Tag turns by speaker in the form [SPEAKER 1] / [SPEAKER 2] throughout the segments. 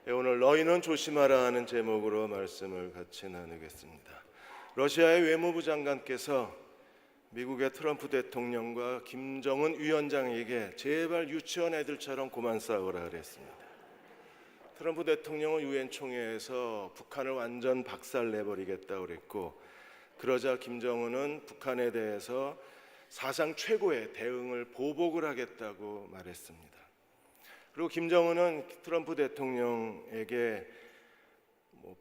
[SPEAKER 1] 오늘 너희는 조심하라 하는 제목으로 말씀을 같이 나누겠습니다. 러시아의 외무부 장관께서 미국의 트럼프 대통령과 김정은 위원장에게 제발 유치원 애들처럼 그만 싸우라 그랬습니다. 트럼프 대통령은 유엔 총회에서 북한을 완전 박살내버리겠다고 그랬고, 그러자 김정은은 북한에 대해서 사상 최고의 대응을 보복을 하겠다고 말했습니다. 그리고 김정은은 트럼프 대통령에게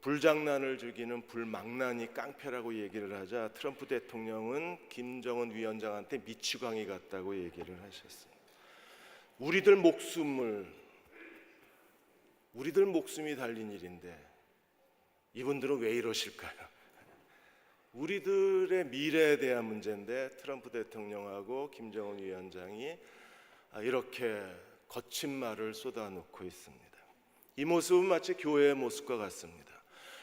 [SPEAKER 1] 불장난을 즐기는 불망나니 깡패라고 얘기를 하자 트럼프 대통령은 김정은 위원장한테 미치광이 같다고 얘기를 하셨습니다. 우리들 목숨이 달린 일인데 이분들은 왜 이러실까요? 우리들의 미래에 대한 문제인데 트럼프 대통령하고 김정은 위원장이 이렇게 거친 말을 쏟아놓고 있습니다. 이 모습은 마치 교회의 모습과 같습니다.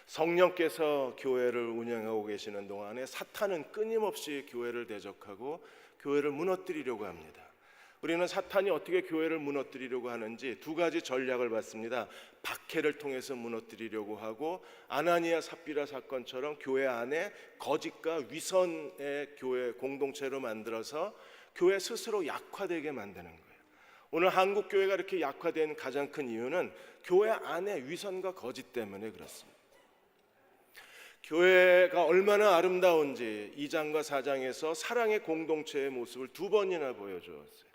[SPEAKER 1] 성령께서 교회를 운영하고 계시는 동안에 사탄은 끊임없이 교회를 대적하고 교회를 무너뜨리려고 합니다. 우리는 사탄이 어떻게 교회를 무너뜨리려고 하는지 두 가지 전략을 봤습니다. 박해를 통해서 무너뜨리려고 하고, 아나니아 삽비라 사건처럼 교회 안에 거짓과 위선의 교회 공동체로 만들어서 교회 스스로 약화되게 만드는 거예요. 오늘 한국 교회가 이렇게 약화된 가장 큰 이유는 교회 안에 위선과 거짓 때문에 그렇습니다. 교회가 얼마나 아름다운지 2장과 4장에서 사랑의 공동체의 모습을 두 번이나 보여주었어요.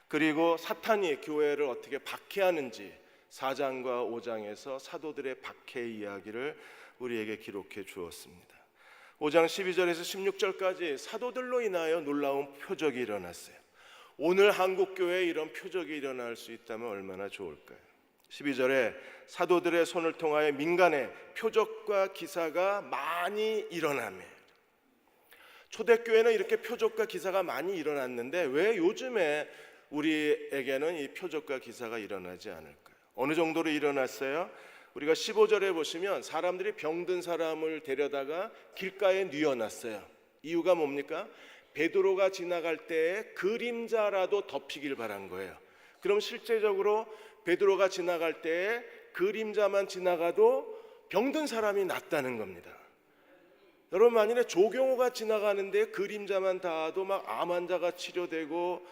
[SPEAKER 1] 그리고 사탄이 교회를 어떻게 박해하는지 4장과 5장에서 사도들의 박해 이야기를 우리에게 기록해 주었습니다. 5장 12절에서 16절까지 사도들로 인하여 놀라운 표적이 일어났어요. 오늘 한국교회에 이런 표적이 일어날 수 있다면 얼마나 좋을까요? 12절에 사도들의 손을 통하여 민간에 표적과 기사가 많이 일어나며, 초대교회는 이렇게 표적과 기사가 많이 일어났는데 왜 요즘에 우리에게는 이 표적과 기사가 일어나지 않을까요? 어느 정도로 일어났어요? 우리가 15절에 보시면 사람들이 병든 사람을 데려다가 길가에 뉘어놨어요. 이유가 뭡니까? 베드로가 지나갈 때에 그림자라도 덮이길 바란 거예요. 그럼 실제적으로 베드로가 지나갈 때에 그림자만 지나가도 병든 사람이 낫다는 겁니다. 여러분, 만일에 조경호가 지나가는데 그림자만 닿아도 막 암 환자가 치료되고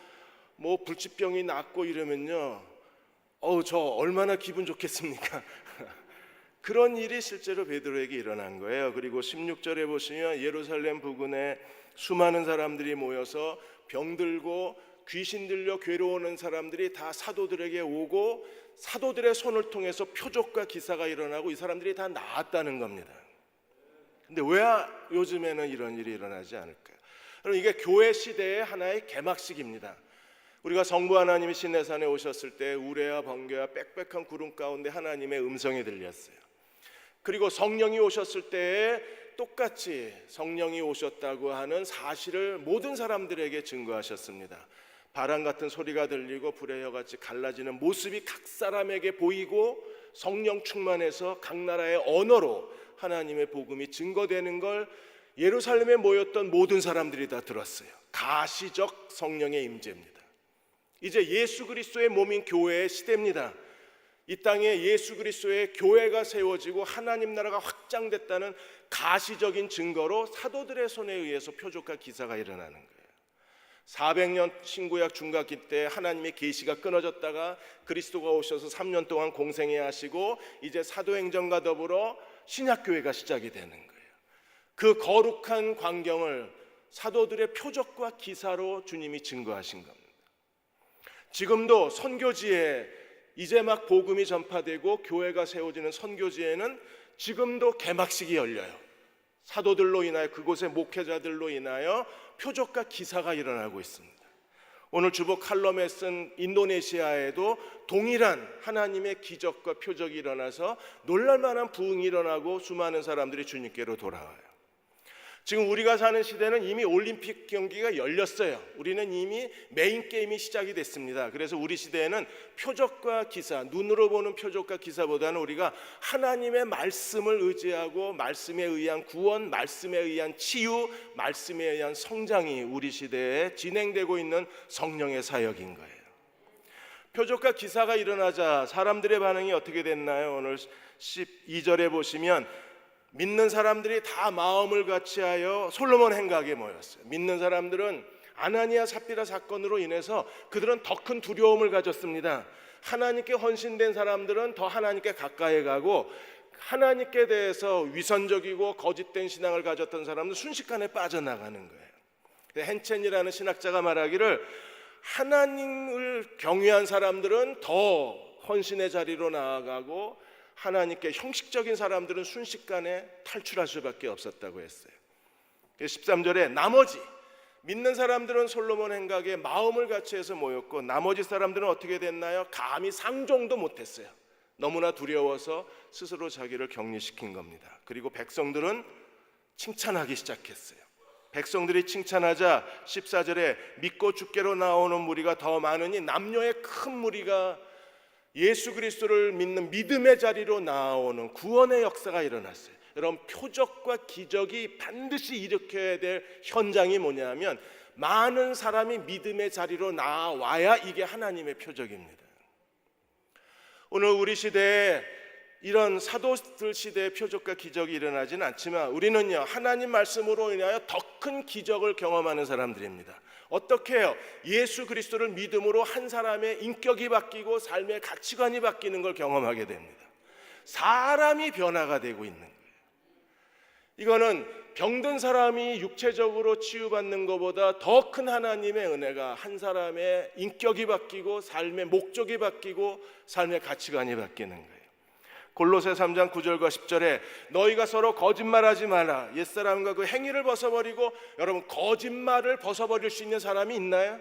[SPEAKER 1] 불치병이 낫고 이러면요, 저 얼마나 기분 좋겠습니까? 그런 일이 실제로 베드로에게 일어난 거예요. 그리고 16절에 보시면 예루살렘 부근에 수많은 사람들이 모여서 병들고 귀신 들려 괴로워하는 사람들이 다 사도들에게 오고, 사도들의 손을 통해서 표적과 기사가 일어나고 이 사람들이 다 나았다는 겁니다. 근데 왜 요즘에는 이런 일이 일어나지 않을까요? 여러분, 이게 교회 시대의 하나의 개막식입니다. 우리가 성부 하나님이 시내산에 오셨을 때 우레와 번개와 빽빽한 구름 가운데 하나님의 음성이 들렸어요. 그리고 성령이 오셨을 때에 똑같이 성령이 오셨다고 하는 사실을 모든 사람들에게 증거하셨습니다. 바람 같은 소리가 들리고 불의 혀같이 갈라지는 모습이 각 사람에게 보이고, 성령 충만해서 각 나라의 언어로 하나님의 복음이 증거되는 걸 예루살렘에 모였던 모든 사람들이 다 들었어요. 가시적 성령의 임재입니다. 이제 예수 그리스도의 몸인 교회의 시대입니다. 이 땅에 예수 그리스도의 교회가 세워지고 하나님 나라가 확장됐다는 가시적인 증거로 사도들의 손에 의해서 표적과 기사가 일어나는 거예요. 400년 신구약 중각기 때 하나님의 계시가 끊어졌다가 그리스도가 오셔서 3년 동안 공생애 하시고 이제 사도행전과 더불어 신약교회가 시작이 되는 거예요. 그 거룩한 광경을 사도들의 표적과 기사로 주님이 증거하신 겁니다. 지금도 선교지에 이제 막 복음이 전파되고 교회가 세워지는 선교지에는 지금도 개막식이 열려요. 사도들로 인하여, 그곳의 목회자들로 인하여 표적과 기사가 일어나고 있습니다. 오늘 주보 칼럼에 쓴 인도네시아에도 동일한 하나님의 기적과 표적이 일어나서 놀랄만한 부흥이 일어나고 수많은 사람들이 주님께로 돌아와요. 지금 우리가 사는 시대는 이미 올림픽 경기가 열렸어요. 우리는 이미 메인 게임이 시작이 됐습니다. 그래서 우리 시대에는 표적과 기사, 눈으로 보는 표적과 기사보다는 우리가 하나님의 말씀을 의지하고 말씀에 의한 구원, 말씀에 의한 치유, 말씀에 의한 성장이 우리 시대에 진행되고 있는 성령의 사역인 거예요. 표적과 기사가 일어나자 사람들의 반응이 어떻게 됐나요? 오늘 12절에 보시면 믿는 사람들이 다 마음을 같이하여 솔로몬 행각에 모였어요. 믿는 사람들은 아나니아 삽비라 사건으로 인해서 그들은 더 큰 두려움을 가졌습니다. 하나님께 헌신된 사람들은 더 하나님께 가까이 가고, 하나님께 대해서 위선적이고 거짓된 신앙을 가졌던 사람은 순식간에 빠져나가는 거예요. 헨첸이라는 신학자가 말하기를 하나님을 경외한 사람들은 더 헌신의 자리로 나아가고 하나님께 형식적인 사람들은 순식간에 탈출할 수밖에 없었다고 했어요. 13절에 나머지 믿는 사람들은 솔로몬 행각에 마음을 같이해서 모였고, 나머지 사람들은 어떻게 됐나요? 감히 상종도 못했어요. 너무나 두려워서 스스로 자기를 격리시킨 겁니다. 그리고 백성들은 칭찬하기 시작했어요. 백성들이 칭찬하자 14절에 믿고 주께로 나오는 무리가 더 많으니 남녀의 큰 무리가 예수 그리스도를 믿는 믿음의 자리로 나오는 구원의 역사가 일어났어요. 여러분, 표적과 기적이 반드시 일으켜야 될 현장이 뭐냐면 많은 사람이 믿음의 자리로 나와야 이게 하나님의 표적입니다. 오늘 우리 시대에 이런 사도들 시대의 표적과 기적이 일어나지는 않지만 우리는요, 하나님 말씀으로 인하여 더 큰 기적을 경험하는 사람들입니다. 어떻게 해요? 예수 그리스도를 믿음으로 한 사람의 인격이 바뀌고 삶의 가치관이 바뀌는 걸 경험하게 됩니다. 사람이 변화가 되고 있는 거예요. 이거는 병든 사람이 육체적으로 치유받는 것보다 더 큰 하나님의 은혜가 한 사람의 인격이 바뀌고 삶의 목적이 바뀌고 삶의 가치관이 바뀌는 거예요. 골로새 3장 9절과 10절에 너희가 서로 거짓말하지 마라. 옛사람과 그 행위를 벗어버리고, 여러분, 거짓말을 벗어버릴 수 있는 사람이 있나요?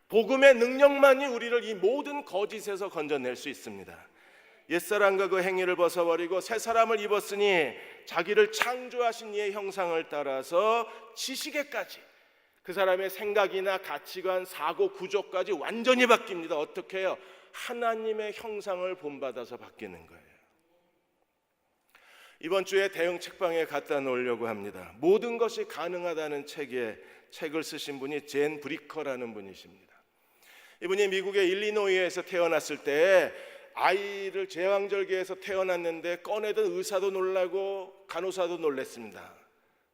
[SPEAKER 1] 복음의 능력만이 우리를 이 모든 거짓에서 건져낼 수 있습니다. 옛사람과 그 행위를 벗어버리고 새 사람을 입었으니 자기를 창조하신 이의 형상을 따라서 지식에까지, 그 사람의 생각이나 가치관, 사고 구조까지 완전히 바뀝니다. 어떻게 해요? 하나님의 형상을 본받아서 바뀌는 거예요. 이번 주에 대형 책방에 갖다 놓으려고 합니다. 모든 것이 가능하다는 책을 쓰신 분이 젠 브리커라는 분이십니다. 이분이 미국의 일리노이에서 태어났을 때 아이를 제왕절개에서 태어났는데 꺼내던 의사도 놀라고 간호사도 놀랐습니다.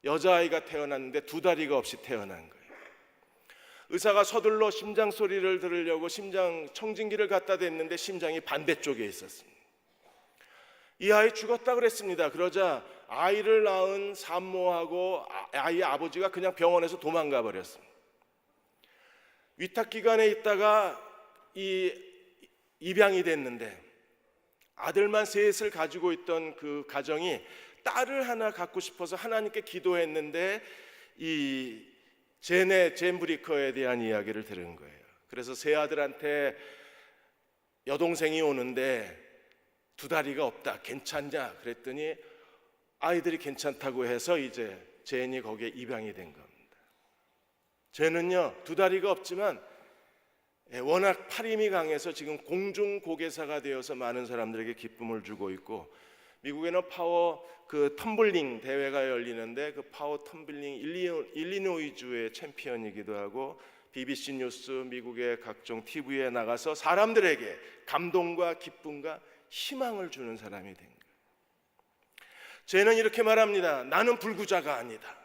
[SPEAKER 1] 여자아이가 태어났는데 두 다리가 없이 태어난 거예요. 의사가 서둘러 심장 소리를 들으려고 심장 청진기를 갖다 댔는데 심장이 반대쪽에 있었습니다. 이 아이 죽었다 그랬습니다. 그러자 아이를 낳은 산모하고 아이의 아버지가 그냥 병원에서 도망가 버렸습니다. 위탁기관에 있다가 입양이 됐는데 아들만 셋을 가지고 있던 그 가정이 딸을 하나 갖고 싶어서 하나님께 기도했는데 이 젠 브리커에 대한 이야기를 들은 거예요. 그래서 세 아들한테 여동생이 오는데 두 다리가 없다, 괜찮냐 그랬더니 아이들이 괜찮다고 해서 이제 젠이 거기에 입양이 된 겁니다. 젠은요, 두 다리가 없지만 워낙 팔힘이 강해서 지금 공중고개사가 되어서 많은 사람들에게 기쁨을 주고 있고, 미국에는 파워 텀블링 대회가 열리는데 그 파워 텀블링 일리노이주의 챔피언이기도 하고 BBC 뉴스, 미국의 각종 TV에 나가서 사람들에게 감동과 기쁨과 희망을 주는 사람이 된 거예요. 쟤는 이렇게 말합니다. 나는 불구자가 아니다.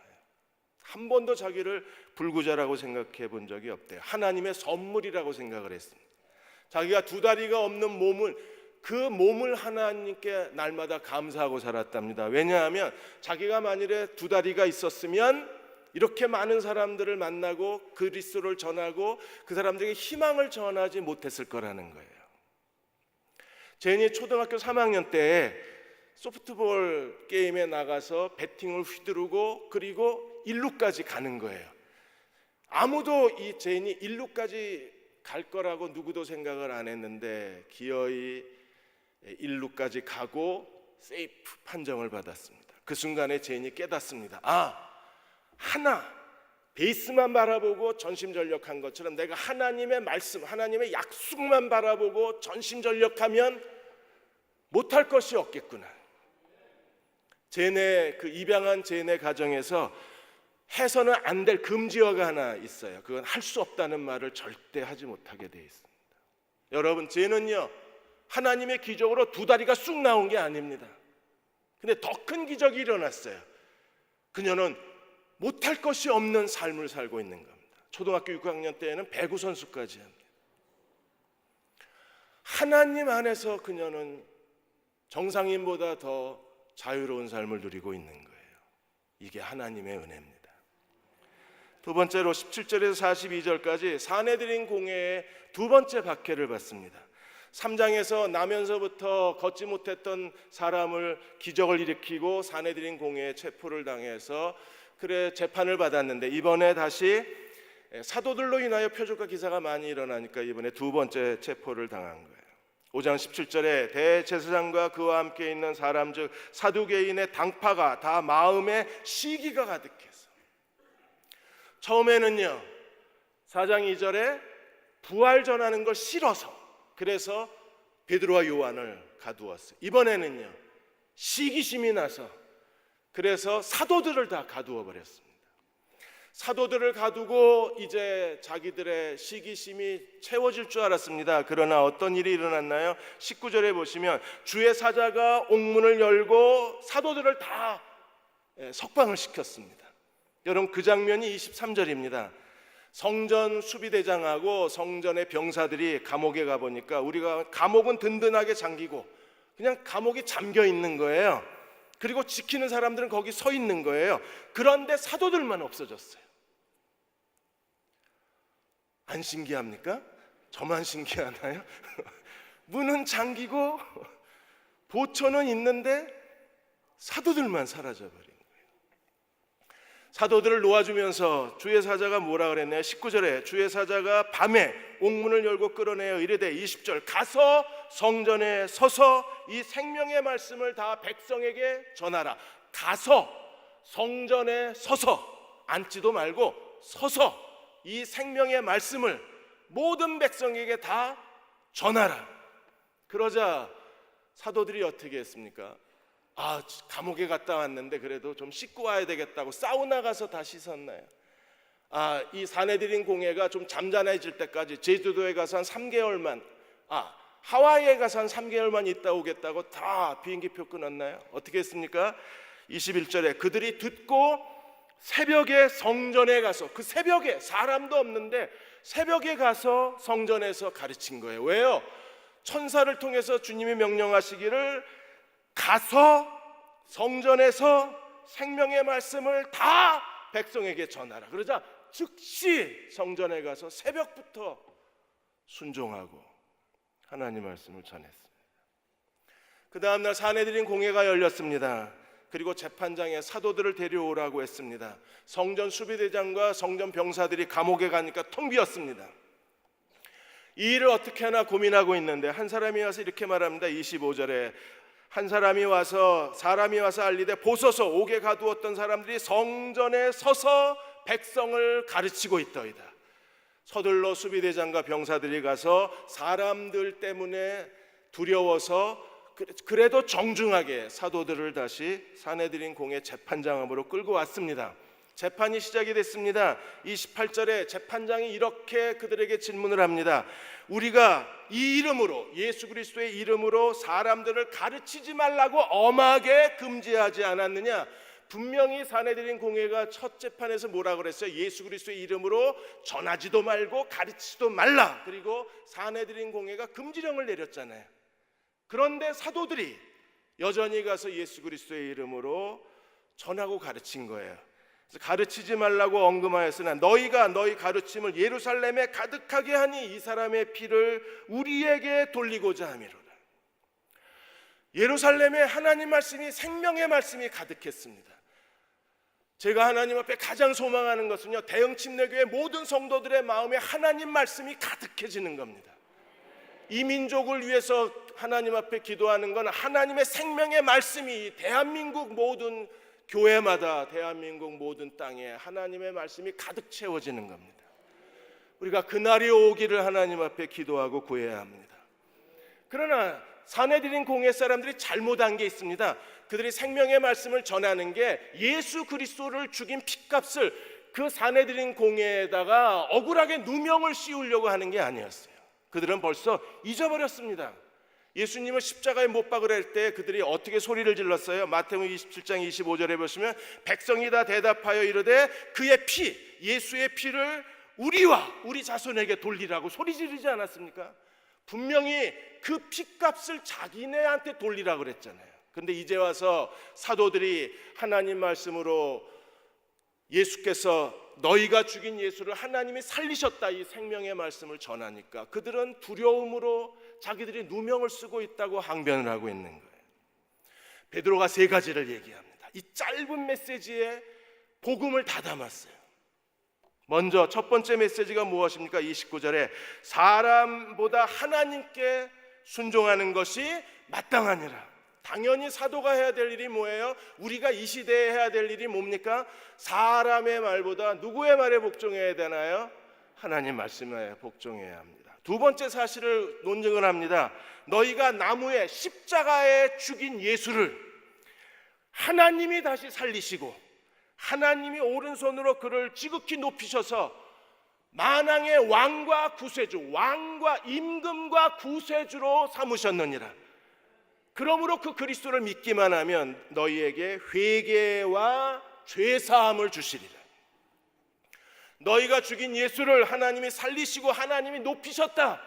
[SPEAKER 1] 한 번도 자기를 불구자라고 생각해 본 적이 없대요. 하나님의 선물이라고 생각을 했습니다. 자기가 두 다리가 없는 그 몸을 하나님께 날마다 감사하고 살았답니다. 왜냐하면 자기가 만일에 두 다리가 있었으면 이렇게 많은 사람들을 만나고 그리스도를 전하고 그 사람들에게 희망을 전하지 못했을 거라는 거예요. 제인이 초등학교 3학년 때 소프트볼 게임에 나가서 배팅을 휘두르고 그리고 1루까지 가는 거예요. 아무도 이 제인이 1루까지 갈 거라고 누구도 생각을 안 했는데 기어이 1루까지 가고 세이프 판정을 받았습니다. 그 순간에 제인이 깨닫습니다. 하나 베이스만 바라보고 전심전력한 것처럼 내가 하나님의 말씀, 하나님의 약속만 바라보고 전심전력하면 못할 것이 없겠구나. 그 입양한 제네 가정에서 해서는 안 될 금지어가 하나 있어요. 그건 할 수 없다는 말을 절대 하지 못하게 돼 있습니다. 여러분, 죄는요 하나님의 기적으로 두 다리가 쑥 나온 게 아닙니다. 근데 더 큰 기적이 일어났어요. 그녀는 못할 것이 없는 삶을 살고 있는 겁니다. 초등학교 6학년 때에는 배구 선수까지 합니다. 하나님 안에서 그녀는 정상인보다 더 자유로운 삶을 누리고 있는 거예요. 이게 하나님의 은혜입니다. 두 번째로 17절에서 42절까지 사내들인 공회의 두 번째 박해를 받습니다. 3장에서 나면서부터 걷지 못했던 사람을 기적을 일으키고 사내들인 공회에 체포를 당해서 재판을 받았는데, 이번에 다시 사도들로 인하여 표적과 기사가 많이 일어나니까 이번에 두 번째 체포를 당한 거예요. 5장 17절에 대제사장과 그와 함께 있는 사람 즉 사두개인의 당파가 다 마음에 시기가 가득해서, 처음에는요 4장 2절에 부활 전하는 걸 싫어서 그래서 베드로와 요한을 가두었어요. 이번에는요 시기심이 나서 그래서 사도들을 다 가두어 버렸습니다. 사도들을 가두고 이제 자기들의 시기심이 채워질 줄 알았습니다. 그러나 어떤 일이 일어났나요? 19절에 보시면 주의 사자가 옥문을 열고 사도들을 다 석방을 시켰습니다. 여러분, 그 장면이 23절입니다. 성전 수비대장하고 성전의 병사들이 감옥에 가보니까, 우리가 감옥은 든든하게 잠기고 그냥 감옥이 잠겨 있는 거예요. 그리고 지키는 사람들은 거기 서 있는 거예요. 그런데 사도들만 없어졌어요. 안 신기합니까? 저만 신기하나요? 문은 잠기고 보초는 있는데 사도들만 사라져버린 거예요. 사도들을 놓아주면서 주의 사자가 뭐라 그랬나요? 19절에 주의 사자가 밤에 옥문을 열고 끌어내어 이르되, 20절 가서 성전에 서서 이 생명의 말씀을 다 백성에게 전하라. 가서 성전에 서서, 앉지도 말고 서서 이 생명의 말씀을 모든 백성에게 다 전하라. 그러자 사도들이 어떻게 했습니까? 감옥에 갔다 왔는데 그래도 좀 씻고 와야 되겠다고 사우나 가서 다 씻었나요? 이 사내들인 공회가 좀 잠잠해질 때까지 제주도에 가서 한 3개월만, 하와이에 가서 한 3개월만 있다 오겠다고 다 비행기표 끊었나요? 어떻게 했습니까? 21절에 그들이 듣고 새벽에 성전에 가서, 그 새벽에 사람도 없는데 새벽에 가서 성전에서 가르친 거예요. 왜요? 천사를 통해서 주님이 명령하시기를 가서 성전에서 생명의 말씀을 다 백성에게 전하라. 그러자 즉시 성전에 가서 새벽부터 순종하고 하나님 말씀을 전했습니다. 그 다음날 사내들인 공회가 열렸습니다. 그리고 재판장에 사도들을 데려오라고 했습니다. 성전 수비대장과 성전 병사들이 감옥에 가니까 텅 비었습니다. 이 일을 어떻게 하나 고민하고 있는데 한 사람이 와서 이렇게 말합니다. 25절에 한 사람이 와서 알리되, 보소서 옥에 가두었던 사람들이 성전에 서서 백성을 가르치고 있더이다. 서둘러 수비대장과 병사들이 가서 사람들 때문에 두려워서 그래도 정중하게 사도들을 다시 사내들인 공회 재판장으로 끌고 왔습니다. 재판이 시작이 됐습니다. 28절에 재판장이 이렇게 그들에게 질문을 합니다. 우리가 이 이름으로, 예수 그리스도의 이름으로 사람들을 가르치지 말라고 엄하게 금지하지 않았느냐? 분명히 사내들인 공회가 첫 재판에서 뭐라 그랬어요? 예수 그리스도의 이름으로 전하지도 말고 가르치지도 말라. 그리고 사내들인 공회가 금지령을 내렸잖아요. 그런데 사도들이 여전히 가서 예수 그리스도의 이름으로 전하고 가르친 거예요. 그래서 가르치지 말라고 언급하였으나 너희가 너희 가르침을 예루살렘에 가득하게 하니 이 사람의 피를 우리에게 돌리고자 함이로다. 예루살렘에 하나님 말씀이, 생명의 말씀이 가득했습니다. 제가 하나님 앞에 가장 소망하는 것은요, 대흥 침례교회 모든 성도들의 마음에 하나님 말씀이 가득해지는 겁니다. 이 민족을 위해서 하나님 앞에 기도하는 건 하나님의 생명의 말씀이 대한민국 모든 교회마다, 대한민국 모든 땅에 하나님의 말씀이 가득 채워지는 겁니다. 우리가 그날이 오기를 하나님 앞에 기도하고 구해야 합니다. 그러나 사내들인 공회 사람들이 잘못한 게 있습니다. 그들이 생명의 말씀을 전하는 게 예수 그리스도를 죽인 핏값을 그 사내들인 공회에다가 억울하게 누명을 씌우려고 하는 게 아니었어요. 그들은 벌써 잊어버렸습니다. 예수님을 십자가에 못 박으려 때 그들이 어떻게 소리를 질렀어요? 마태복음 27장 25절에 보시면 백성이 다 대답하여 이르되 그의 피, 예수의 피를 우리와 우리 자손에게 돌리라고 소리 지르지 않았습니까? 분명히 그 피값을 자기네한테 돌리라고 그랬잖아요. 근데 이제 와서 사도들이 하나님 말씀으로 예수께서 너희가 죽인 예수를 하나님이 살리셨다, 이 생명의 말씀을 전하니까 그들은 두려움으로 자기들이 누명을 쓰고 있다고 항변을 하고 있는 거예요. 베드로가 세 가지를 얘기합니다. 이 짧은 메시지에 복음을 다 담았어요. 먼저 첫 번째 메시지가 무엇입니까? 29절에 사람보다 하나님께 순종하는 것이 마땅하니라. 당연히 사도가 해야 될 일이 뭐예요? 우리가 이 시대에 해야 될 일이 뭡니까? 사람의 말보다 누구의 말에 복종해야 되나요? 하나님 말씀에 복종해야 합니다. 두 번째 사실을 논증을 합니다. 너희가 나무에 십자가에 죽인 예수를 하나님이 다시 살리시고 하나님이 오른손으로 그를 지극히 높이셔서 만왕의 왕과 구세주, 왕과 임금과 구세주로 삼으셨느니라. 그러므로 그 그리스도를 믿기만 하면 너희에게 회개와 죄사함을 주시리라. 너희가 죽인 예수를 하나님이 살리시고 하나님이 높이셨다.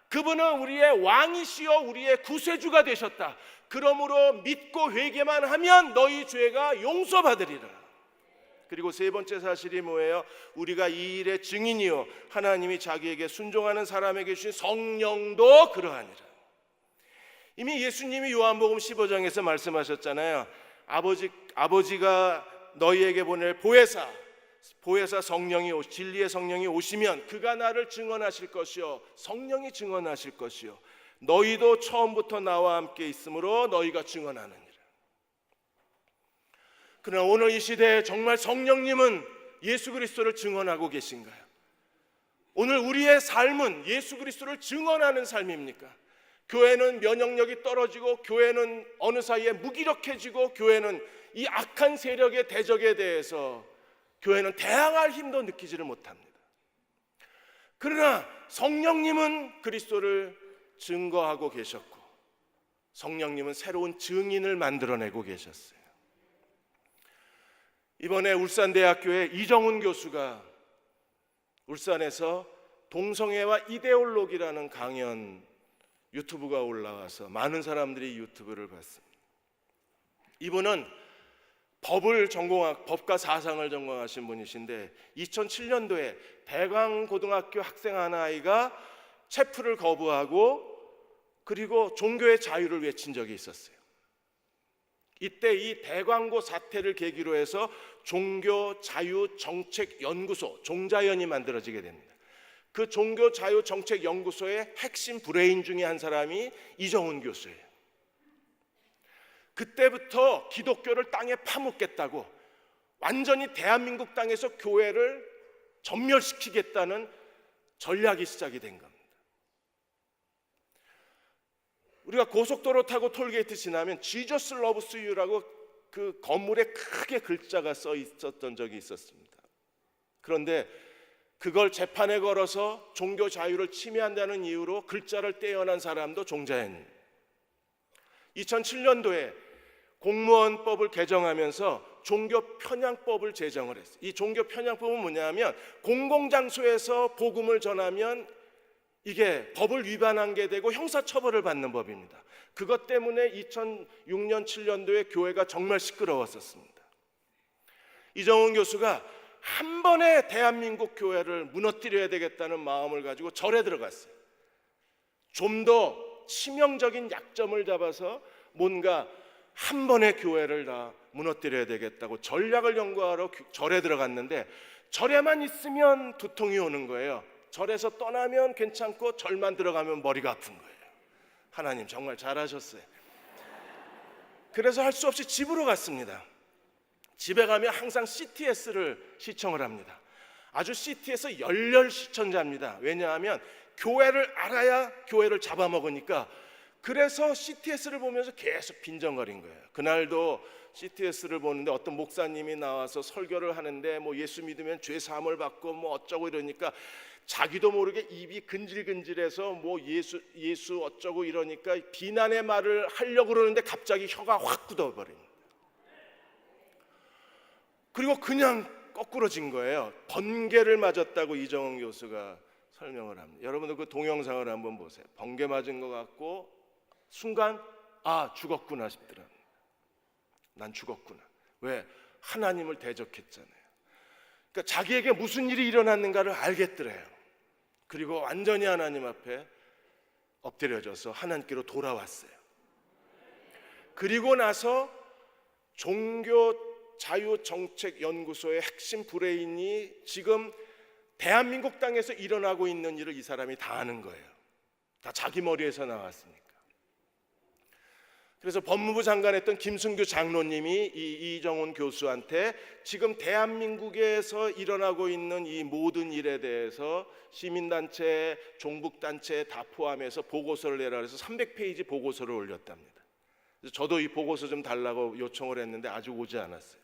[SPEAKER 1] 그분은 우리의 왕이시여 우리의 구세주가 되셨다. 그러므로 믿고 회개만 하면 너희 죄가 용서받으리라. 그리고 세 번째 사실이 뭐예요? 우리가 이 일의 증인이요 하나님이 자기에게 순종하는 사람에게 주신 성령도 그러하니라. 이미 예수님이 요한복음 15장에서 말씀하셨잖아요. 아버지가 너희에게 보낼 보혜사 성령이 진리의 성령이 오시면 그가 나를 증언하실 것이요 성령이 증언하실 것이요 너희도 처음부터 나와 함께 있으므로 너희가 증언하느니라. 그러나 오늘 이 시대에 정말 성령님은 예수 그리스도를 증언하고 계신가요? 오늘 우리의 삶은 예수 그리스도를 증언하는 삶입니까? 교회는 면역력이 떨어지고 교회는 어느 사이에 무기력해지고 교회는 이 악한 세력의 대적에 대해서 교회는 대항할 힘도 느끼지를 못합니다. 그러나 성령님은 그리스도를 증거하고 계셨고 성령님은 새로운 증인을 만들어내고 계셨어요. 이번에 울산대학교의 이정훈 교수가 울산에서 동성애와 이데올로기라는 강연 유튜브가 올라와서 많은 사람들이 유튜브를 봤습니다. 이분은 법과 사상을 전공하신 분이신데 2007년도에 대광고등학교 학생 하나아이가 체포를 거부하고 그리고 종교의 자유를 외친 적이 있었어요. 이때 이 대광고 사태를 계기로 해서 종교자유정책연구소 종자연이 만들어지게 됩니다. 그 종교자유정책연구소의 핵심 브레인 중에 한 사람이 이정훈 교수예요. 그때부터 기독교를 땅에 파묻겠다고 완전히 대한민국 땅에서 교회를 전멸시키겠다는 전략이 시작이 된 겁니다. 우리가 고속도로 타고 톨게이트 지나면 Jesus loves you라고 그 건물에 크게 글자가 써 있었던 적이 있었습니다. 그런데 그걸 재판에 걸어서 종교 자유를 침해한다는 이유로 글자를 떼어난 사람도 종자연입니다. 2007년도에 공무원법을 개정하면서 종교 편향법을 제정을 했어요. 이 종교 편향법은 뭐냐면 공공장소에서 복음을 전하면 이게 법을 위반한 게 되고 형사처벌을 받는 법입니다. 그것 때문에 2006년 7년도에 교회가 정말 시끄러웠었습니다. 이정훈 교수가 한 번에 대한민국 교회를 무너뜨려야 되겠다는 마음을 가지고 절에 들어갔어요. 좀 더 치명적인 약점을 잡아서 뭔가 한 번에 교회를 다 무너뜨려야 되겠다고 전략을 연구하러 절에 들어갔는데 절에만 있으면 두통이 오는 거예요. 절에서 떠나면 괜찮고 절만 들어가면 머리가 아픈 거예요. 하나님 정말 잘하셨어요. 그래서 할 수 없이 집으로 갔습니다. 집에 가면 항상 CTS를 시청을 합니다. 아주 CTS 열렬 시청자입니다. 왜냐하면 교회를 알아야 교회를 잡아먹으니까. 그래서 CTS를 보면서 계속 빈정거린 거예요. 그날도 CTS를 보는데 어떤 목사님이 나와서 설교를 하는데 뭐 예수 믿으면 죄 사함을 받고 뭐 어쩌고 이러니까 자기도 모르게 입이 근질근질해서 뭐 예수 어쩌고 이러니까 비난의 말을 하려고 그러는데 갑자기 혀가 확 굳어버립니다. 그리고 그냥 거꾸러진 거예요. 번개를 맞았다고 이정은 교수가 설명을 합니다. 여러분들 그 동영상을 한번 보세요. 번개 맞은 것 같고 순간 죽었구나 싶더랍니다. 난 죽었구나. 왜? 하나님을 대적했잖아요. 그러니까 자기에게 무슨 일이 일어났는가를 알겠더래요. 그리고 완전히 하나님 앞에 엎드려져서 하나님께로 돌아왔어요. 그리고 나서 종교자유정책연구소의 핵심 브레인이 지금 대한민국 땅에서 일어나고 있는 일을 이 사람이 다 아는 거예요. 다 자기 머리에서 나왔으니까. 그래서 법무부 장관했던 김승규 장로님이 이 이정훈 교수한테 지금 대한민국에서 일어나고 있는 이 모든 일에 대해서 시민단체, 종북단체 다 포함해서 보고서를 내라 그래서 300페이지 보고서를 올렸답니다. 그래서 저도 이 보고서 좀 달라고 요청을 했는데 아직 오지 않았어요.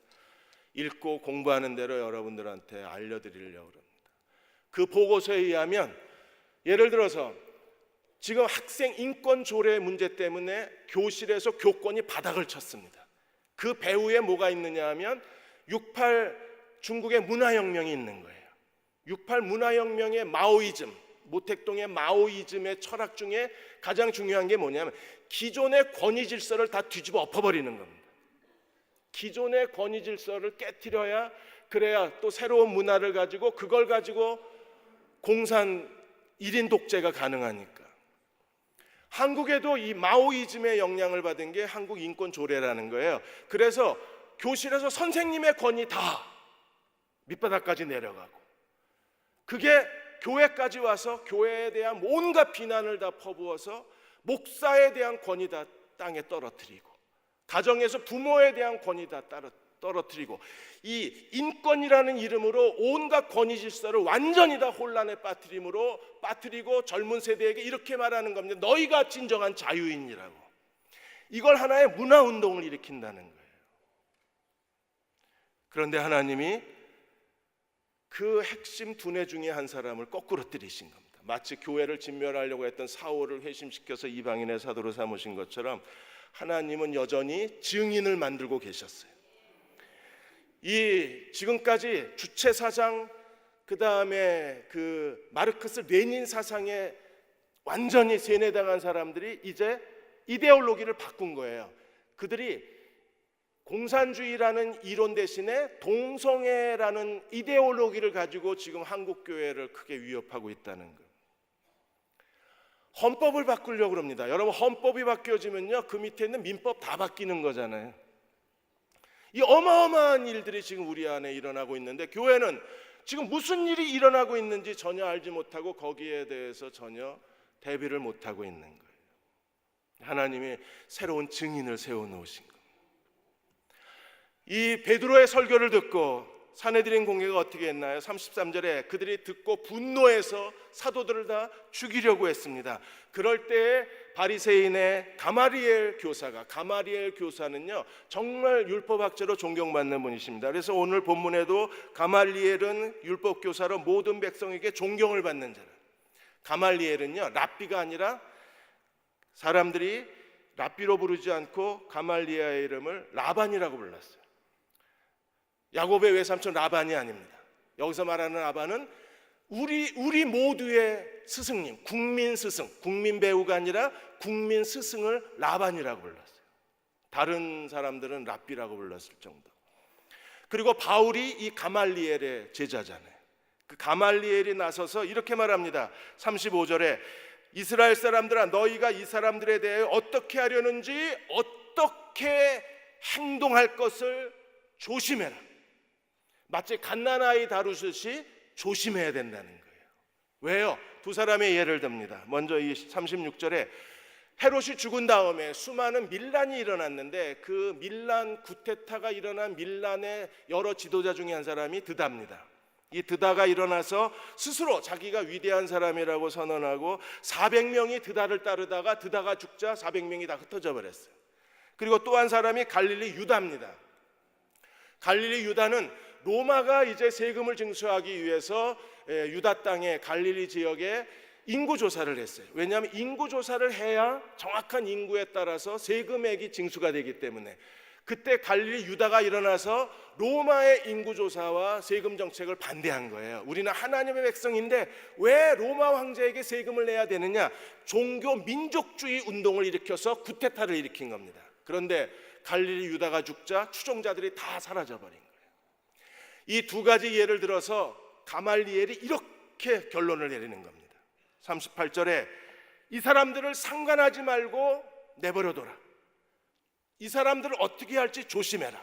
[SPEAKER 1] 읽고 공부하는 대로 여러분들한테 알려드리려고 합니다. 그 보고서에 의하면 예를 들어서 지금 학생 인권 조례 문제 때문에 교실에서 교권이 바닥을 쳤습니다. 그 배후에 뭐가 있느냐 하면 68 중국의 문화혁명이 있는 거예요. 68 문화혁명의 마오이즘, 모택동의 마오이즘의 철학 중에 가장 중요한 게 뭐냐면 기존의 권위 질서를 다 뒤집어 엎어버리는 겁니다. 기존의 권위 질서를 깨트려야 그래야 또 새로운 문화를 가지고 그걸 가지고 공산 1인 독재가 가능하니까. 한국에도 이 마오이즘의 영향을 받은 게 한국 인권 조례라는 거예요. 그래서 교실에서 선생님의 권위 다 밑바닥까지 내려가고 그게 교회까지 와서 교회에 대한 온갖 비난을 다 퍼부어서 목사에 대한 권위 다 땅에 떨어뜨리고 가정에서 부모에 대한 권위 다 떨어뜨리고 이 인권이라는 이름으로 온갖 권위 질서를 완전히 다 혼란에 빠뜨리고 젊은 세대에게 이렇게 말하는 겁니다. 너희가 진정한 자유인이라고. 이걸 하나의 문화운동을 일으킨다는 거예요. 그런데 하나님이 그 핵심 두뇌 중에 한 사람을 거꾸로 때리신 겁니다. 마치 교회를 진멸하려고 했던 사울을 회심시켜서 이방인의 사도로 삼으신 것처럼 하나님은 여전히 증인을 만들고 계셨어요. 이 지금까지 주체 사상 그다음에 그 마르크스 레닌 사상에 완전히 세뇌당한 사람들이 이제 이데올로기를 바꾼 거예요. 그들이 공산주의라는 이론 대신에 동성애라는 이데올로기를 가지고 지금 한국 교회를 크게 위협하고 있다는 거예요. 헌법을 바꾸려고 합니다. 여러분 헌법이 바뀌어지면요 그 밑에 있는 민법 다 바뀌는 거잖아요. 이 어마어마한 일들이 지금 우리 안에 일어나고 있는데 교회는 지금 무슨 일이 일어나고 있는지 전혀 알지 못하고 거기에 대해서 전혀 대비를 못하고 있는 거예요. 하나님이 새로운 증인을 세워놓으신 겁니다. 이 베드로의 설교를 듣고 산헤드린 공회가 어떻게 했나요? 33절에 그들이 듣고 분노해서 사도들을 다 죽이려고 했습니다. 그럴 때에 바리새인의 가말리엘 교사는요 정말 율법학자로 존경받는 분이십니다. 그래서 오늘 본문에도 가말리엘은 율법교사로 모든 백성에게 존경을 받는 자라. 가말리엘은요 랍비가 아니라 사람들이 랍비로 부르지 않고 가말리엘의 이름을 라반이라고 불렀어요. 야곱의 외삼촌 라반이 아닙니다. 여기서 말하는 라반은 우리 모두의 스승님, 국민 스승, 국민 배우가 아니라 국민 스승을 라반이라고 불렀어요. 다른 사람들은 랍비라고 불렀을 정도. 그리고 바울이 이 가말리엘의 제자잖아요. 그 가말리엘이 나서서 이렇게 말합니다. 35절에 이스라엘 사람들아 너희가 이 사람들에 대해 어떻게 하려는지 어떻게 행동할 것을 조심해라. 마치 갓난아이 다루듯이 조심해야 된다는 거예요. 왜요? 두 사람의 예를 듭니다. 먼저 이 36절에 헤롯이 죽은 다음에 수많은 밀란이 일어났는데 그 밀란 구테타가 일어난 밀란의 여러 지도자 중에 한 사람이 드다입니다. 이 드다가 일어나서 스스로 자기가 위대한 사람이라고 선언하고 400명이 드다를 따르다가 드다가 죽자 400명이 다 흩어져 버렸어요. 그리고 또 한 사람이 갈릴리 유다입니다. 갈릴리 유다는 로마가 이제 세금을 징수하기 위해서 유다 땅의 갈릴리 지역에 인구 조사를 했어요. 왜냐하면 인구 조사를 해야 정확한 인구에 따라서 세금액이 징수가 되기 때문에 그때 갈릴리 유다가 일어나서 로마의 인구 조사와 세금 정책을 반대한 거예요. 우리는 하나님의 백성인데 왜 로마 황제에게 세금을 내야 되느냐? 종교 민족주의 운동을 일으켜서 쿠데타를 일으킨 겁니다. 그런데 갈릴리 유다가 죽자 추종자들이 다 사라져버린 거예요. 이 두 가지 예를 들어서 가말리엘이 이렇게 결론을 내리는 겁니다. 38절에 이 사람들을 상관하지 말고 내버려둬라. 이 사람들을 어떻게 할지 조심해라.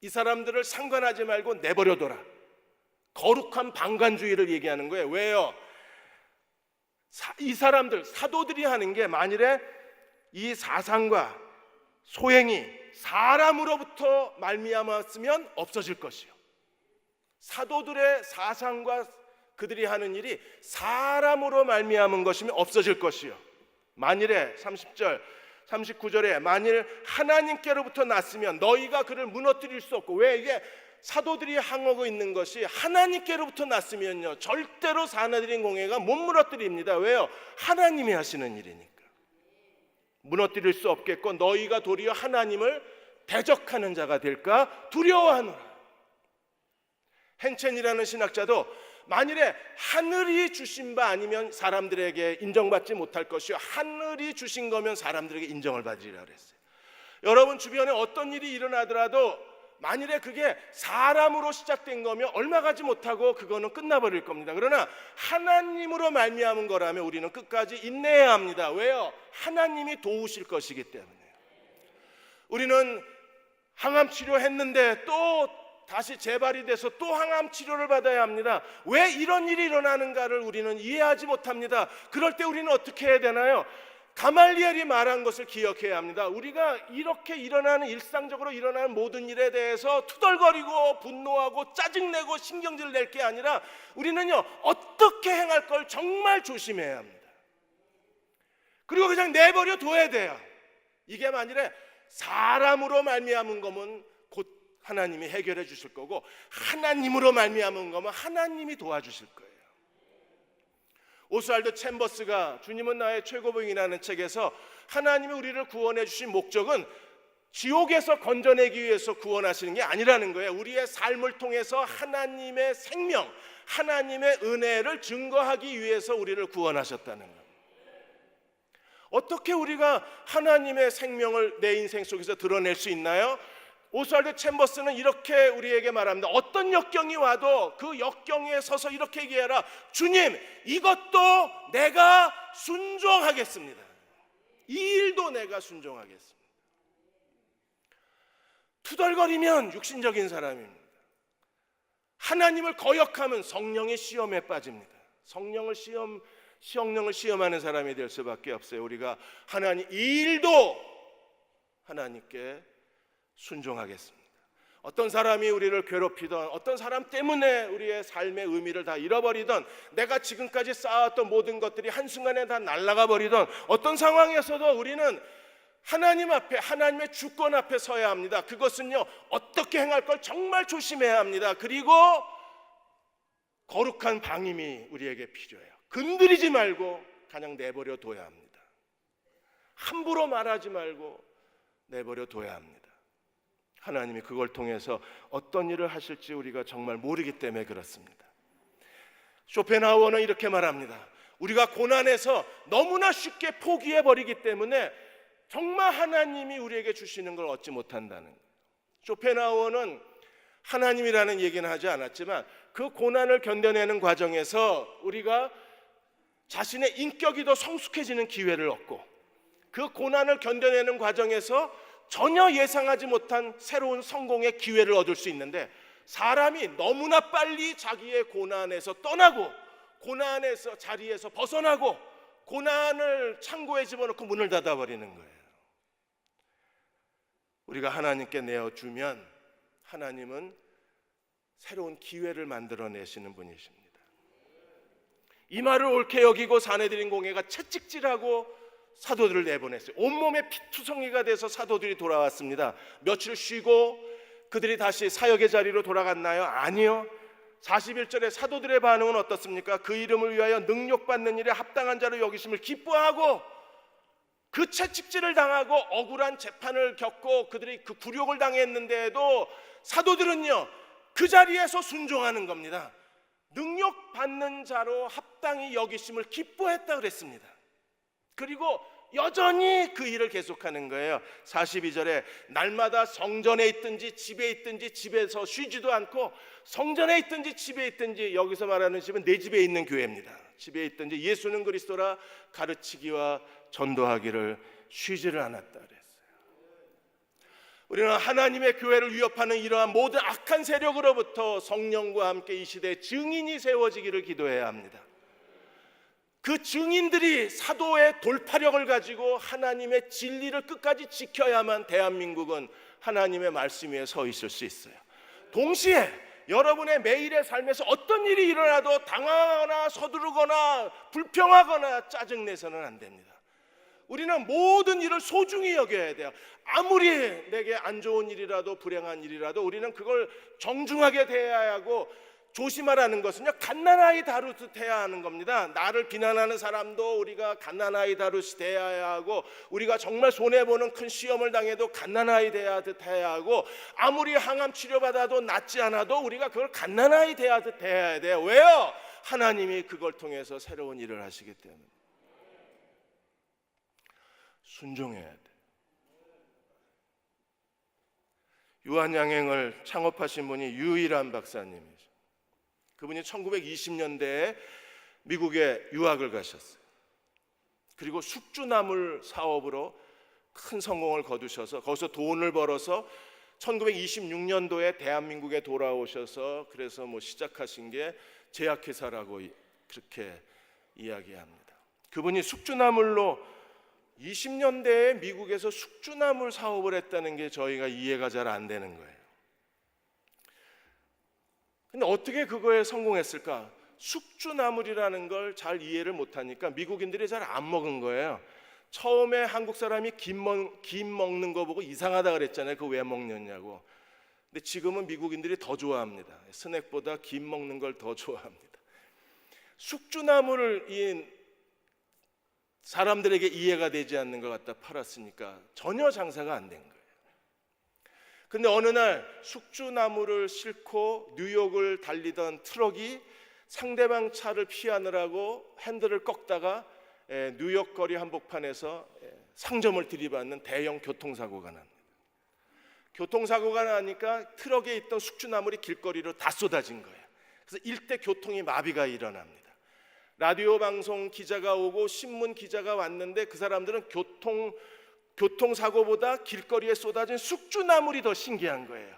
[SPEAKER 1] 이 사람들을 상관하지 말고 내버려둬라. 거룩한 방관주의를 얘기하는 거예요. 왜요? 이 사람들, 사도들이 하는 게 만일에 이 사상과 소행이 사람으로부터 말미암았으면 없어질 것이요, 사도들의 사상과 그들이 하는 일이 사람으로 말미암은 것이면 없어질 것이요, 만일에 30절 39절에 만일 하나님께로부터 났으면 너희가 그를 무너뜨릴 수 없고, 왜 이게 사도들이 항하고 있는 것이 하나님께로부터 났으면요 절대로 사내들인 공회가 못 무너뜨립니다. 왜요? 하나님이 하시는 일이니까 무너뜨릴 수 없겠고 너희가 도리어 하나님을 대적하는 자가 될까 두려워하노라. 헨첸이라는 신학자도 만일에 하늘이 주신 바 아니면 사람들에게 인정받지 못할 것이요 하늘이 주신 거면 사람들에게 인정을 받으리라 그랬어요. 여러분 주변에 어떤 일이 일어나더라도 만일에 그게 사람으로 시작된 거면 얼마 가지 못하고 그거는 끝나버릴 겁니다. 그러나 하나님으로 말미암은 거라면 우리는 끝까지 인내해야 합니다. 왜요? 하나님이 도우실 것이기 때문에. 우리는 항암 치료했는데 또 다시 재발이 돼서 또 항암 치료를 받아야 합니다. 왜 이런 일이 일어나는가를 우리는 이해하지 못합니다. 그럴 때 우리는 어떻게 해야 되나요? 가말리엘이 말한 것을 기억해야 합니다. 우리가 이렇게 일어나는, 일상적으로 일어나는 모든 일에 대해서 투덜거리고 분노하고 짜증내고 신경질 낼 게 아니라 우리는요 어떻게 행할 걸 정말 조심해야 합니다. 그리고 그냥 내버려 둬야 돼요. 이게 만일에 사람으로 말미암은 거면 곧 하나님이 해결해 주실 거고, 하나님으로 말미암은 거면 하나님이 도와주실 거예요. 오스왈드 챔버스가 주님은 나의 최고봉이라는 책에서 하나님이 우리를 구원해 주신 목적은 지옥에서 건져내기 위해서 구원하시는 게 아니라는 거예요. 우리의 삶을 통해서 하나님의 생명, 하나님의 은혜를 증거하기 위해서 우리를 구원하셨다는 거예요. 어떻게 우리가 하나님의 생명을 내 인생 속에서 드러낼 수 있나요? 오스왈드 챔버스는 이렇게 우리에게 말합니다. 어떤 역경이 와도 그 역경에 서서 이렇게 얘기해라. 주님, 이것도 내가 순종하겠습니다. 이 일도 내가 순종하겠습니다. 투덜거리면 육신적인 사람입니다. 하나님을 거역하면 성령의 시험에 빠집니다. 성령을 시험하는 사람이 될 수밖에 없어요. 우리가 하나님, 이 일도 하나님께 순종하겠습니다. 어떤 사람이 우리를 괴롭히던, 어떤 사람 때문에 우리의 삶의 의미를 다 잃어버리던, 내가 지금까지 쌓았던 모든 것들이 한순간에 다 날아가 버리던 어떤 상황에서도 우리는 하나님 앞에, 하나님의 주권 앞에 서야 합니다. 그것은요 어떻게 행할 걸 정말 조심해야 합니다. 그리고 거룩한 방임이 우리에게 필요해요. 건드리지 말고 그냥 내버려 둬야 합니다. 함부로 말하지 말고 내버려 둬야 합니다. 하나님이 그걸 통해서 어떤 일을 하실지 우리가 정말 모르기 때문에 그렇습니다. 쇼펜하우어는 이렇게 말합니다. 우리가 고난에서 너무나 쉽게 포기해버리기 때문에 정말 하나님이 우리에게 주시는 걸 얻지 못한다는 거예요. 쇼펜하우어는 하나님이라는 얘기는 하지 않았지만 그 고난을 견뎌내는 과정에서 우리가 자신의 인격이 더 성숙해지는 기회를 얻고, 그 고난을 견뎌내는 과정에서 전혀 예상하지 못한 새로운 성공의 기회를 얻을 수 있는데, 사람이 너무나 빨리 자기의 고난에서 떠나고 고난에서 자리에서 벗어나고 고난을 창고에 집어넣고 문을 닫아버리는 거예요. 우리가 하나님께 내어주면 하나님은 새로운 기회를 만들어내시는 분이십니다. 이 말을 옳게 여기고 사내들인 공회가 채찍질하고 사도들을 내보냈어요. 온몸에 피투성이가 돼서 사도들이 돌아왔습니다. 며칠 쉬고 그들이 다시 사역의 자리로 돌아갔나요? 아니요. 41절에 사도들의 반응은 어떻습니까? 그 이름을 위하여 능력받는 일에 합당한 자로 여기심을 기뻐하고, 그 채찍질을 당하고 억울한 재판을 겪고 그들이 그 굴욕을 당했는데도 사도들은요, 그 자리에서 순종하는 겁니다. 능력받는 자로 합당히 여기심을 기뻐했다 그랬습니다. 그리고 여전히 그 일을 계속하는 거예요. 42절에 날마다 성전에 있든지 집에 있든지 집에서 쉬지도 않고, 성전에 있든지 집에 있든지, 여기서 말하는 집은 내 집에 있는 교회입니다. 집에 있든지 예수는 그리스도라 가르치기와 전도하기를 쉬지를 않았다 그랬어요. 우리는 하나님의 교회를 위협하는 이러한 모든 악한 세력으로부터 성령과 함께 이 시대에 증인이 세워지기를 기도해야 합니다. 그 증인들이 사도의 돌파력을 가지고 하나님의 진리를 끝까지 지켜야만 대한민국은 하나님의 말씀 위에 서 있을 수 있어요. 동시에 여러분의 매일의 삶에서 어떤 일이 일어나도 당황하거나 서두르거나 불평하거나 짜증내서는 안 됩니다. 우리는 모든 일을 소중히 여겨야 돼요. 아무리 내게 안 좋은 일이라도 불행한 일이라도 우리는 그걸 정중하게 대해야 하고, 조심하라는 것은요, 갓난아이 다루듯 해야 하는 겁니다. 나를 비난하는 사람도 우리가 갓난아이 다루듯 대해야 하고, 우리가 정말 손해보는 큰 시험을 당해도 갓난아이 대하듯 해야 하고, 아무리 항암 치료받아도 낫지 않아도 우리가 그걸 갓난아이 대하듯 해야 돼요. 왜요? 하나님이 그걸 통해서 새로운 일을 하시기 때문에. 순종해야 돼. 유한양행을 창업하신 분이 유일한 박사님이죠. 그분이 1920년대에 미국에 유학을 가셨어요. 그리고 숙주나물 사업으로 큰 성공을 거두셔서 거기서 돈을 벌어서 1926년도에 대한민국에 돌아오셔서, 그래서 시작하신 게 제약회사라고 그렇게 이야기합니다. 그분이 숙주나물로 20년대에 미국에서 숙주나물 사업을 했다는 게 저희가 이해가 잘 안 되는 거예요. 근데 어떻게 그거에 성공했을까? 숙주나물이라는 걸 잘 이해를 못하니까 미국인들이 잘 안 먹은 거예요. 처음에 한국 사람이 김 먹는 거 보고 이상하다 그랬잖아요. 그거 왜 먹느냐고. 근데 지금은 미국인들이 더 좋아합니다. 스낵보다 김 먹는 걸 더 좋아합니다. 숙주나물을 사람들에게 이해가 되지 않는 것 갖다 팔았으니까 전혀 장사가 안 된 거예요. 근데 어느 날 숙주나물을 싣고 뉴욕을 달리던 트럭이 상대방 차를 피하느라고 핸들을 꺾다가 뉴욕 거리 한복판에서 상점을 들이받는 대형 교통사고가 납니다. 교통사고가 나니까 트럭에 있던 숙주나물이 길거리로 다 쏟아진 거예요. 그래서 일대 교통이 마비가 일어납니다. 라디오 방송 기자가 오고 신문 기자가 왔는데 그 사람들은 교통사고보다 길거리에 쏟아진 숙주나물이 더 신기한 거예요.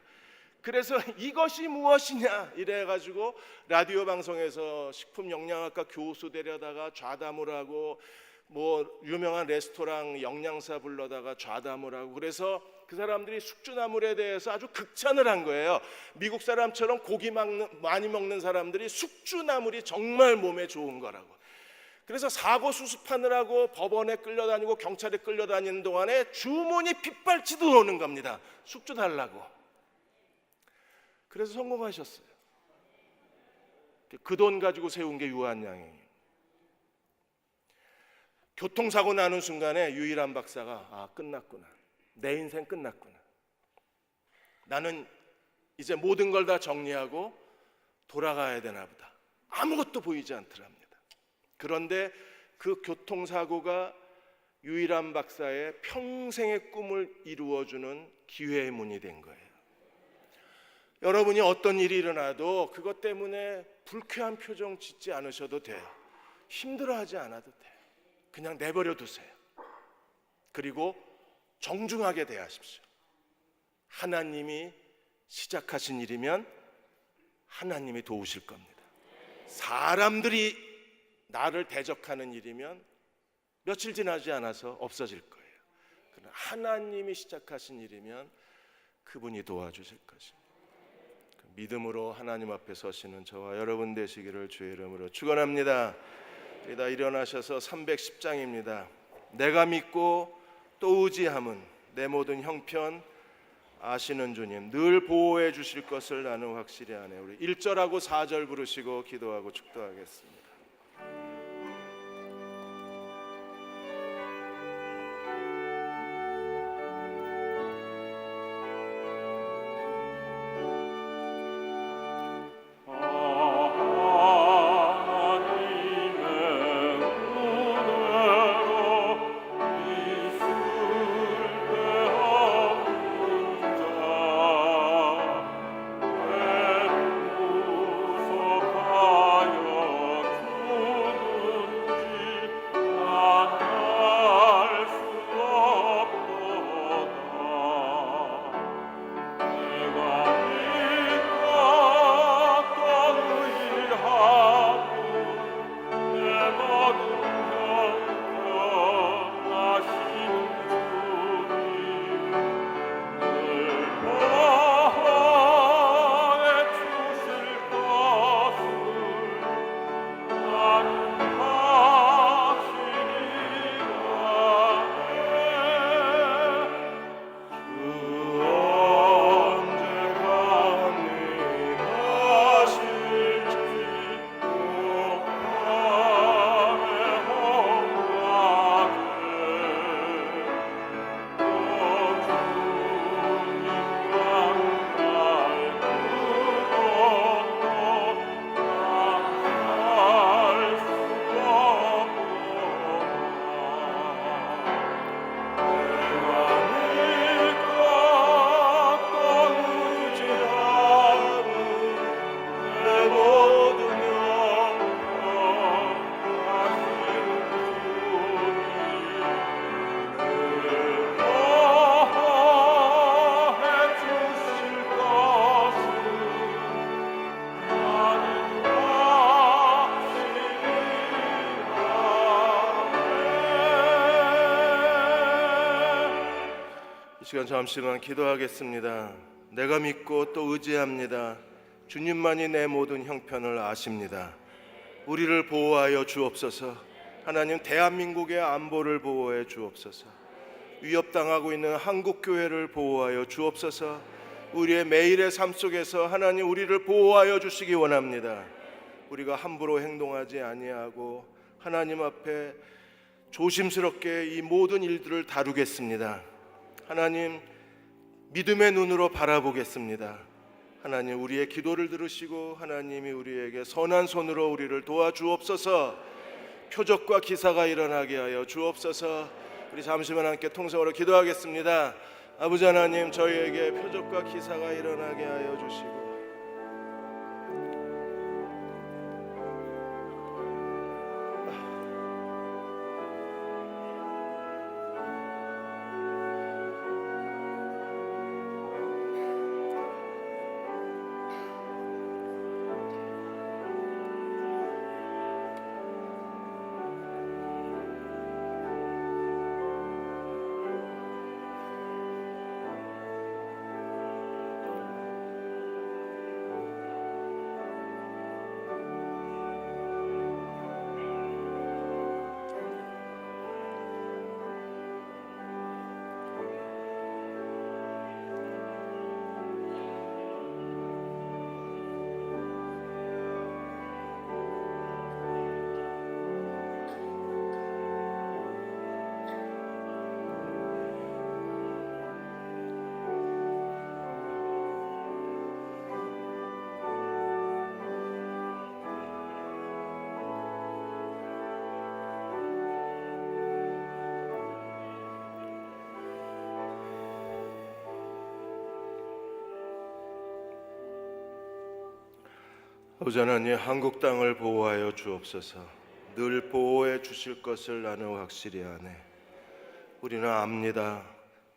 [SPEAKER 1] 그래서 이것이 무엇이냐 이래가지고 라디오 방송에서 식품영양학과 교수 데려다가 좌담을 하고, 유명한 레스토랑 영양사 불러다가 좌담을 하고, 그래서 그 사람들이 숙주나물에 대해서 아주 극찬을 한 거예요. 미국 사람처럼 고기 많이 먹는 사람들이 숙주나물이 정말 몸에 좋은 거라고. 그래서 사고 수습하느라고 법원에 끌려다니고 경찰에 끌려다니는 동안에 주머니 핏발치도 노는 겁니다. 숙주 달라고. 그래서 성공하셨어요. 그 돈 가지고 세운 게 유한양행이에요. 교통사고 나는 순간에 유일한 박사가 끝났구나. 내 인생 끝났구나. 나는 이제 모든 걸 다 정리하고 돌아가야 되나 보다. 아무것도 보이지 않더랍니다. 그런데 그 교통사고가 유일한 박사의 평생의 꿈을 이루어주는 기회의 문이 된 거예요. 여러분이 어떤 일이 일어나도 그것 때문에 불쾌한 표정 짓지 않으셔도 돼요. 힘들어하지 않아도 돼요. 그냥 내버려 두세요. 그리고 정중하게 대하십시오. 하나님이 시작하신 일이면 하나님이 도우실 겁니다. 사람들이 나를 대적하는 일이면 며칠 지나지 않아서 없어질 거예요. 그러나 하나님이 시작하신 일이면 그분이 도와주실 것입니다. 믿음으로 하나님 앞에 서시는 저와 여러분 되시기를 주의 이름으로 축원합니다. 다 일어나셔서 310장입니다. 내가 믿고 또 의지함은 내 모든 형편 아시는 주님, 늘 보호해 주실 것을 나는 확실히 아네. 우리 1절하고 4절 부르시고 기도하고 축도하겠습니다. 이 시간 잠시만 기도하겠습니다. 내가 믿고 또 의지합니다. 주님만이 내 모든 형편을 아십니다. 우리를 보호하여 주옵소서. 하나님, 대한민국의 안보를 보호해 주옵소서. 위협당하고 있는 한국교회를 보호하여 주옵소서. 우리의 매일의 삶 속에서 하나님 우리를 보호하여 주시기 원합니다. 우리가 함부로 행동하지 아니하고 하나님 앞에 조심스럽게 이 모든 일들을 다루겠습니다. 하나님, 믿음의 눈으로 바라보겠습니다. 하나님, 우리의 기도를 들으시고 하나님이 우리에게 선한 손으로 우리를 도와주옵소서. 표적과 기사가 일어나게 하여 주옵소서. 우리 잠시만 함께 통성으로 기도하겠습니다. 아버지 하나님, 저희에게 표적과 기사가 일어나게 하여 주시고 아버지 하나님, 한국 땅을 보호하여 주옵소서. 늘 보호해 주실 것을 나는 확실히 아네. 우리는 압니다.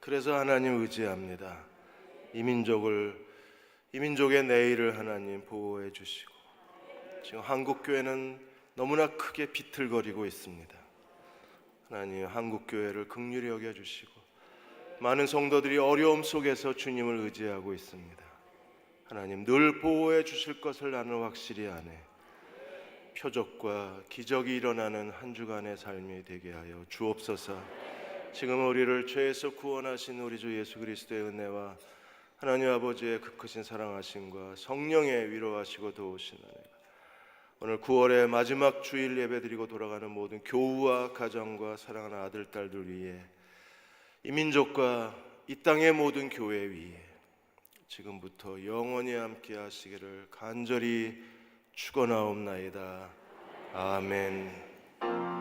[SPEAKER 1] 그래서 하나님 의지합니다. 이 민족의 내일을 하나님 보호해 주시고, 지금 한국 교회는 너무나 크게 비틀거리고 있습니다. 하나님, 한국 교회를 긍휼히 여겨 주시고, 많은 성도들이 어려움 속에서 주님을 의지하고 있습니다. 하나님, 늘 보호해 주실 것을 나는 확실히 아네. 표적과 기적이 일어나는 한 주간의 삶이 되게 하여 주옵소서. 지금 우리를 죄에서 구원하신 우리 주 예수 그리스도의 은혜와 하나님 아버지의 그 크신 사랑하심과 성령의 위로하시고 도우신 은혜가 오늘 9월의 마지막 주일 예배드리고 돌아가는 모든 교우와 가정과 사랑하는 아들, 딸들 위해, 이 민족과 이 땅의 모든 교회 위에 지금부터 영원히 함께 하시기를 간절히 축원하옵나이다. 아멘.